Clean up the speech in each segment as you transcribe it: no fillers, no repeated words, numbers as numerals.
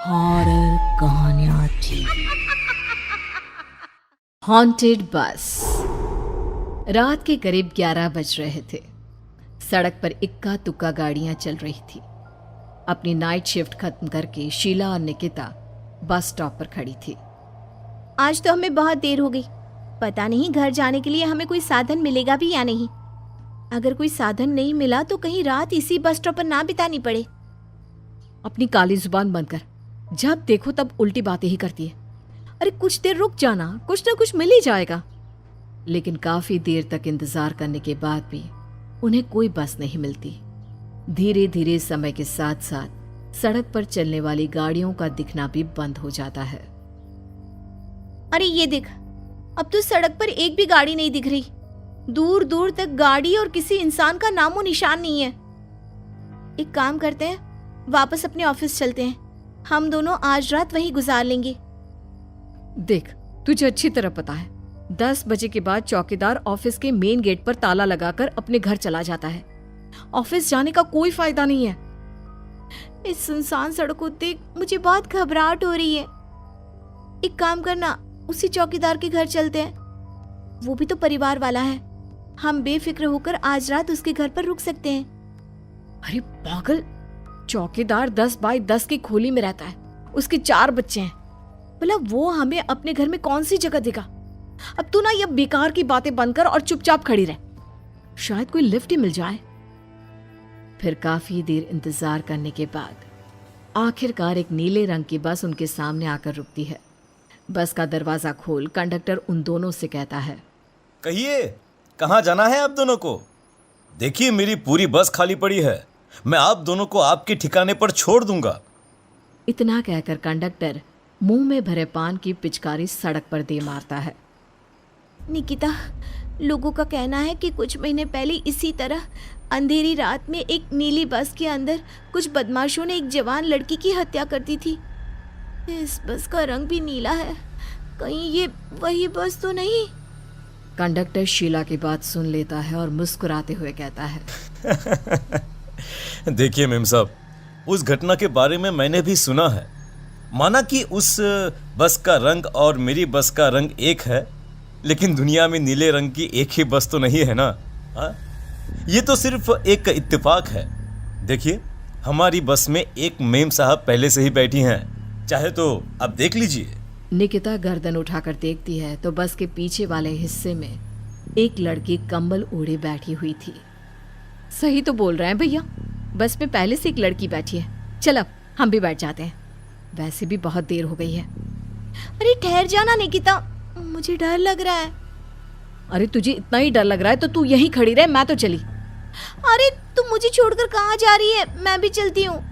Horror कहानियां थी। Haunted बस। रात के करीब 11 बज रहे थे। सड़क पर इक्का तुक्का गाड़ियां चल रही थी। अपनी नाइट शिफ्ट खत्म करके शीला और निकिता बस स्टॉप पर खड़ी थी। आज तो हमें बहुत देर हो गई। पता नहीं घर जाने के लिए हमें कोई साधन मिलेगा भी या नहीं। अगर कोई साधन नहीं मिला तो कहीं रात इसी बस स्टॉप पर ना बितानी पड़े। अपनी काली जुबान बंद कर। जब देखो तब उल्टी बातें ही करती है। अरे कुछ देर रुक जाना, कुछ ना कुछ मिल ही जाएगा। लेकिन काफी देर तक इंतजार करने के बाद भी उन्हें कोई बस नहीं मिलती। धीरे धीरे समय के साथ साथ सड़क पर चलने वाली गाड़ियों का दिखना भी बंद हो जाता है। अरे ये देख, अब तो सड़क पर एक भी गाड़ी नहीं दिख रही। दूर दूर तक गाड़ी और किसी इंसान का नामो निशान नहीं है। एक काम करते हैं, वापस अपने ऑफिस चलते हैं। हम दोनों आज रात वहीं गुजार लेंगे। देख, तुझे अच्छी तरह पता है 10 बजे के बाद चौकीदार ऑफिस के मेन गेट पर ताला लगाकर अपने घर चला जाता है। ऑफिस जाने का कोई फायदा नहीं है। इस सुनसान सड़क को देख मुझे बहुत घबराहट हो रही है। एक काम करना, उसी चौकीदार के घर चलते हैं। वो भी तो परिवार वाला है। हम बेफिक्र होकर आज रात उसके घर पर रुक सकते हैं। अरे पागल, चौकीदार 10 बाई 10 की खोली में रहता है। उसके 4 बच्चे हैं। भला वो हमें अपने घर में कौन सी जगह देगा। अब तू ना ये बेकार की बातें बंद कर और चुपचाप खड़ी रह। शायद कोई लिफ्ट ही मिल जाए। फिर काफी देर इंतजार करने के बाद आखिरकार एक नीले रंग की बस उनके सामने आकर रुकती है। बस का दरवाजा खोल कंडक्टर उन दोनों से कहता है, कहिए कहाँ जाना है आप दोनों को? देखिए मेरी पूरी बस खाली पड़ी है। मैं आप दोनों को आपके ठिकाने पर छोड़ दूंगा। इतना कहकर कंडक्टर मुंह में भरे पान की पिचकारी सड़क पर दे मारता है। निकिता, लोगों का कहना है कि कुछ महीने पहले इसी तरह अंधेरी रात में एक नीली बस के अंदर कुछ बदमाशों ने एक जवान लड़की की हत्या कर दी थी। इस बस का रंग भी नीला है। कहीं ये वही बस तो नहीं? कंडक्टर शीला की बात सुन लेता है और मुस्कुराते हुए कहता है, देखिए मेम साहब, उस घटना के बारे में मैंने भी सुना है। माना कि उस बस का रंग और मेरी बस का रंग एक है, लेकिन दुनिया में नीले रंग की एक ही बस तो नहीं है ना। हाँ, ये तो सिर्फ एक इत्तेफाक है। देखिए हमारी बस में एक मेम साहब पहले से ही बैठी हैं, चाहे तो आप देख लीजिए। निकिता गर्दन उठाकर देखती है तो बस के पीछे वाले हिस्से में एक लड़की कंबल ओढ़े बैठी हुई थी। सही तो बोल रहे हैं भैया, बस में पहले से एक लड़की बैठी है। चल अब हम भी बैठ जाते हैं, वैसे भी बहुत देर हो गई है। अरे ठहर जाना निकिता, मुझे डर लग रहा है। अरे तुझे इतना ही डर लग रहा है तो तू यहीं खड़ी रहे, मैं तो चली। अरे तुम मुझे छोड़कर कहाँ जा रही है? मैं भी चलती हूँ।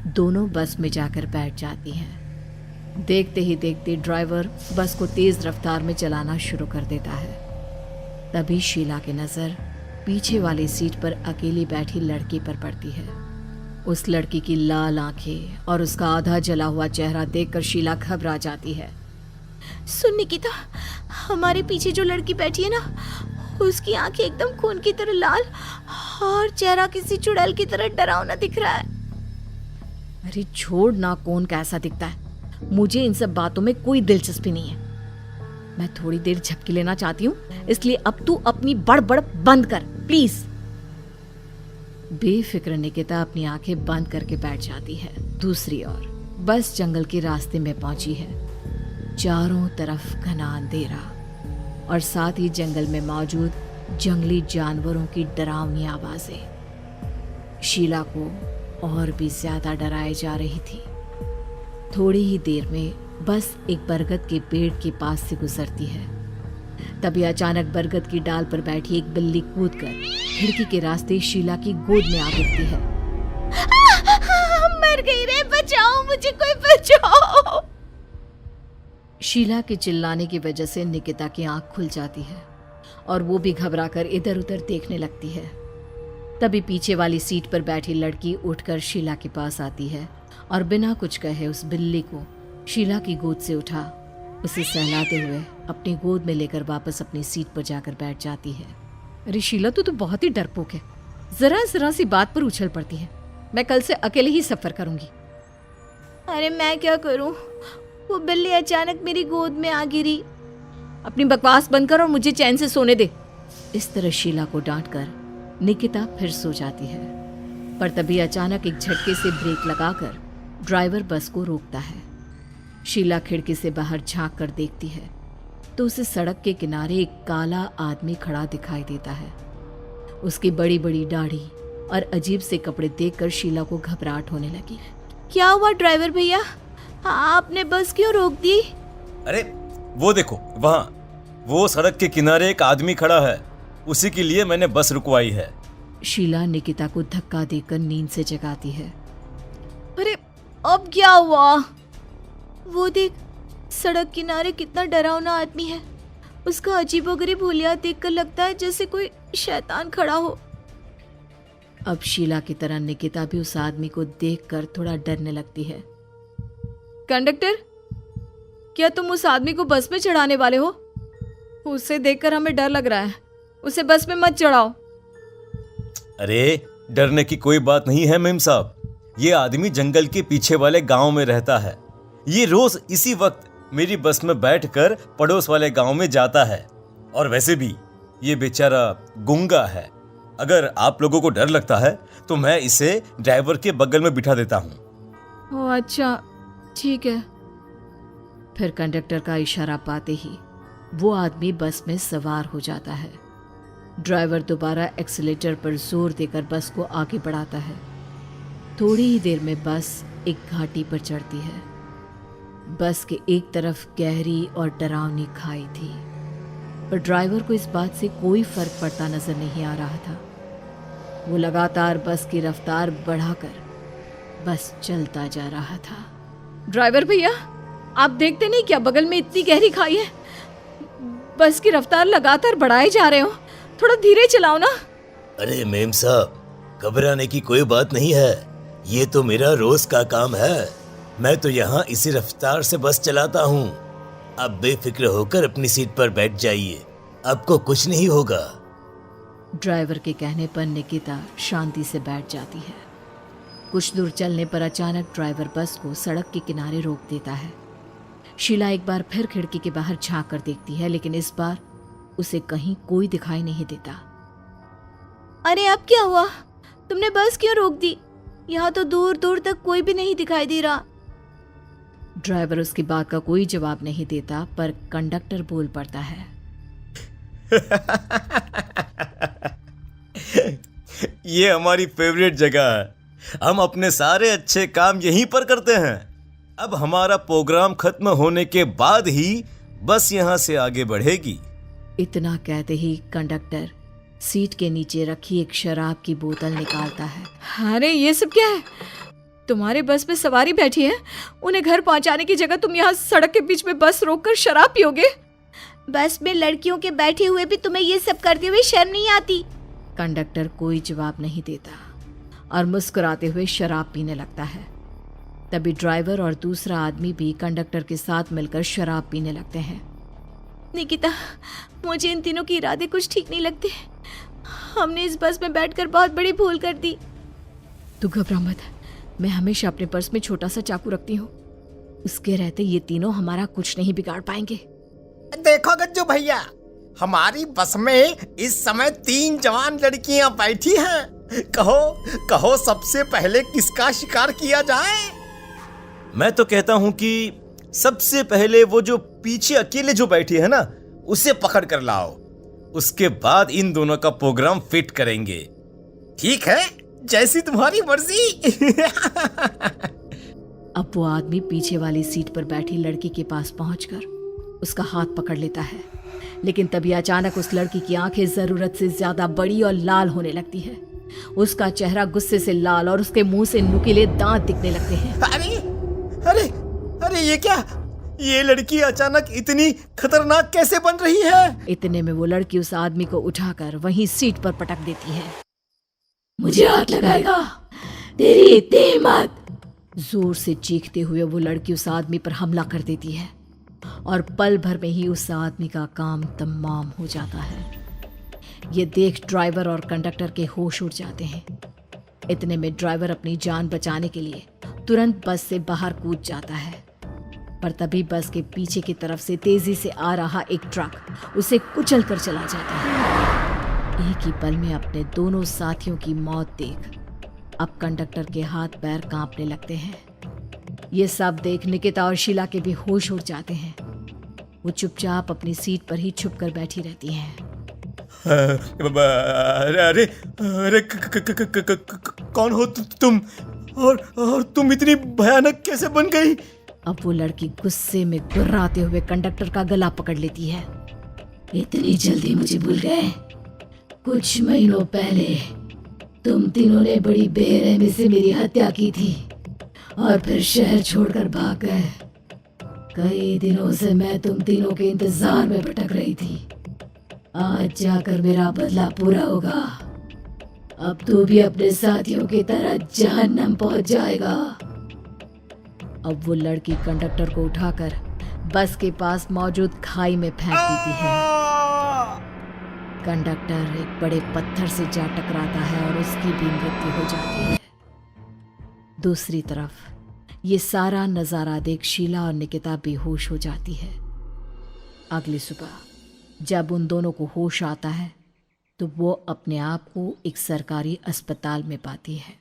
दोनों बस में जाकर बैठ जाती हैं। देखते ही देखते ड्राइवर बस को तेज रफ्तार में चलाना शुरू कर देता है। तभी शीला की नजर पीछे वाली सीट पर अकेली बैठी लड़की पर पड़ती है। उस लड़की की लाल आंखें और उसका आधा जला हुआ चेहरा देखकर शीला घबरा जाती है। सुन निकिता, हमारे पीछे जो लड़की बैठी है ना, उसकी आंखें एकदम खून की तरह लाल और चेहरा किसी चुड़ैल की तरह डरावना दिख रहा है। अरे छोड़ ना, कौन कैसा दिखता है? मुझे इन सब बातों में कोई दिलचस्पी नहीं है। मैं थोड़ी देर झपकी लेना चाहती हूँ, इसलिए अब तू अपनी बड़बड़ बंद कर प्लीज। बेफिक्र निकिता अपनी आंखें बंद करके बैठ जाती है। दूसरी ओर बस जंगल के रास्ते में पहुंची है। चारों तरफ घना अंधेरा और साथ ही जंगल में मौजूद जंगली जानवरों की डरावनी आवाजें शीला को और भी ज्यादा डराए जा रही थी। थोड़ी ही देर में बस एक बरगद के पेड़ के पास से गुजरती है। तभी अचानक बरगद की डाल पर बैठी एक बिल्ली कूदकर खिड़की के रास्ते शीला की गोद में आ गिरती है। मर गई रे, बचाओ मुझे, कोई बचाओ। शीला के चिल्लाने की वजह से निकिता की आंख खुल जाती है और वो भी घबराकर इधर उधर देखने लगती है। तभी पीछे वाली सीट पर बैठी लड़की उठकर शीला के पास आती है और बिना कुछ कहे उस बिल्ली को शीला की गोद से उठा उसे सहलाते हुए अपनी गोद में लेकर वापस अपनी सीट पर जाकर बैठ जाती है। अरे शीला, तू तो बहुत ही डरपोक है। जरा जरा सी बात पर उछल पड़ती है। मैं कल से अकेले ही सफर करूंगी। अरे मैं क्या करूं? वो बिल्ली अचानक मेरी गोद में आ गिरी। अपनी बकवास बंद कर और मुझे चैन से सोने दे। इस तरह शीला को डांटकर निकिता फिर सो जाती है, पर तभी अचानक एक झटके से ब्रेक लगाकर ड्राइवर बस को रोकता है। शीला खिड़की से बाहर झांक कर देखती है तो उसे सड़क के किनारे एक काला आदमी खड़ा दिखाई देता है। उसकी बड़ी बड़ी दाढ़ी और अजीब से कपड़े देखकर शीला को घबराहट होने लगी। क्या हुआ ड्राइवर भैया? हाँ, आपने बस क्यों रोक दी? अरे वो देखो, वहाँ वो सड़क के किनारे एक आदमी खड़ा है, उसी के लिए मैंने बस रुकवाई है। शीला निकिता को धक्का देकर नींद से जगाती है। अरे अब क्या हुआ? वो देख, सड़क किनारे कितना डरावना आदमी है। उसका अजीबोगरीब हुलिया देखकर लगता है जैसे कोई शैतान खड़ा हो। अब शीला की तरह निकिता भी उस आदमी को देखकर थोड़ा डरने लगती है। कंडक्टर, क्या तुम उस आदमी को बस में चढ़ाने वाले हो? उसे देखकर हमें डर लग रहा है, उसे बस में मत चढ़ाओ। अरे डरने की कोई बात नहीं है मेम साहब, ये आदमी जंगल के पीछे वाले गांव में रहता है। ये रोज इसी वक्त मेरी बस में बैठकर पड़ोस वाले गांव में जाता है, और वैसे भी ये बेचारा गूंगा है। अगर आप लोगों को डर लगता है तो मैं इसे ड्राइवर के बगल में बिठा देता हूँ। ओह अच्छा, ठीक है। फिर कंडक्टर का इशारा पाते ही वो आदमी बस में सवार हो जाता है। ड्राइवर दोबारा एक्सीलेटर पर जोर देकर बस को आगे बढ़ाता है। थोड़ी ही देर में बस एक घाटी पर चढ़ती है। बस के एक तरफ गहरी और डरावनी खाई थी, पर ड्राइवर को इस बात से कोई फर्क पड़ता नजर नहीं आ रहा था। वो लगातार बस की रफ्तार बढ़ाकर बस चलता जा रहा था। ड्राइवर भैया, आप देखते नहीं क्या बगल में इतनी गहरी खाई है? बस की रफ्तार लगातार बढ़ाए जा रहे हो, थोड़ा धीरे चलाओ ना। अरे मेम साहब, घबराने की कोई बात नहीं है, ये तो मेरा रोज का काम है। मैं तो यहाँ इसी रफ्तार से बस चलाता हूँ। आप बेफिक्र होकर अपनी सीट पर बैठ जाइए, आपको कुछ नहीं होगा। ड्राइवर के कहने पर निकिता शांति से बैठ जाती है। कुछ दूर चलने पर अचानक ड्राइवर बस को सड़क के किनारे रोक देता है। शीला एक बार फिर खिड़की के बाहर झांक कर देखती है, लेकिन इस बार उसे कहीं कोई दिखाई नहीं देता। अरे अब क्या हुआ? तुमने बस क्यों रोक दी? यहाँ तो दूर दूर तक कोई भी नहीं दिखाई दे रहा। ड्राइवर उसकी बात का कोई जवाब नहीं देता, पर कंडक्टर बोल पड़ता है। ये हमारी फेवरेट जगह है, हम अपने सारे अच्छे काम यहीं पर करते हैं। अब हमारा प्रोग्राम खत्म होने के बाद ही बस यहाँ से आगे बढ़ेगी। इतना कहते ही कंडक्टर सीट के नीचे रखी एक शराब की बोतल निकालता है। अरे ये सब क्या है? तुम्हारे बस में सवारी बैठी है, उन्हें घर पहुंचाने की जगह तुम यहाँ सड़क के बीच में बस रोककर शराब पियोगे? बस में लड़कियों के बैठे हुए भी तुम्हें ये सब करते हुए शर्म नहीं आती? कंडक्टर कोई जवाब नहीं देता और मुस्कुराते हुए शराब पीने लगता है। तभी ड्राइवर और दूसरा आदमी भी कंडक्टर के साथ मिलकर शराब पीने लगते हैं। निकिता, मुझे इन तीनों के इरादे कुछ ठीक नहीं लगते। हमने इस बस में बैठकर बहुत बड़ी भूल कर दी। तू घबरा मत, मैं हमेशा अपने पर्स में छोटा सा चाकू रखती हूँ। उसके रहते ये तीनों हमारा कुछ नहीं बिगाड़ पाएंगे। देखो गज्जू भैया, हमारी बस में इस समय 3 जवान लड़कियां बैठी हैं। कहो सबसे पहले किसका शिकार किया जाए? मैं तो कहता हूँ कि सबसे पहले वो जो पीछे अकेले जो बैठी है ना, उसे पकड़ कर लाओ। उसके बाद इन दोनों का प्रोग्राम फिट करेंगे। ठीक है, जैसी तुम्हारी मर्जी। अब वो आदमी पीछे वाली सीट पर बैठी लड़की के पास पहुंचकर उसका हाथ पकड़ लेता है, लेकिन तभी अचानक उस लड़की की आंखें जरूरत से ज्यादा बड़ी और लाल होने लगती है। उसका चेहरा गुस्से से लाल और उसके मुंह से नुकीले दांत दिखने लगते हैं। अरे अरे अरे, ये क्या? ये लड़की अचानक इतनी खतरनाक कैसे बन रही है? इतने में वो लड़की उस आदमी को उठाकर वहीं सीट पर पटक देती है। मुझे हाथ लगाएगा, तेरी इतनी हिम्मत! जोर से चीखते हुए वो लड़की उस आदमी पर हमला कर देती है और पल भर में ही उस आदमी का काम तमाम हो जाता है। ये देख ड्राइवर और कंडक्टर के होश उड़ जाते हैं। इतने में ड्राइवर अपनी जान बचाने के लिए तुरंत बस से बाहर कूद जाता है। पर तभी बस के पीछे की तरफ से तेजी से आ रहा एक ट्रक उसे कुचल कर चला जाता है। एक ही पल में अपने दोनों साथियों की मौत देख अब कंडक्टर के हाथ पैर कांपने लगते हैं। ये सब देख निकिता और शीला के भी होश उड़ जाते हैं। वो चुपचाप अपनी सीट पर ही छुप कर बैठी रहती हैं। अरे अरे अरे कौन हो तुम और तुम इतनी भयानक कैसे बन गई? अब वो लड़की गुस्से में गुर्राते हुए कंडक्टर का गला पकड़ लेती है। इतनी जल्दी मुझे भूल गए? कुछ महीनों पहले तुम तीनों ने बड़ी बेरहमी से मेरी हत्या की थी और फिर शहर छोड़कर भाग गए। कई दिनों से मैं तुम तीनों के इंतजार में भटक रही थी। आज जाकर मेरा बदला पूरा होगा। अब तू भी अपने साथियों की तरह जहन्नम पहुंच जाएगा। अब वो लड़की कंडक्टर को उठाकर बस के पास मौजूद खाई में फेंक देती है। कंडक्टर एक बड़े पत्थर से जा टकराता है और उसकी भी मृत्यु हो जाती है। दूसरी तरफ ये सारा नजारा देख शीला और निकिता बेहोश हो जाती है। अगली सुबह जब उन दोनों को होश आता है तो वो अपने आप को एक सरकारी अस्पताल में पाती है।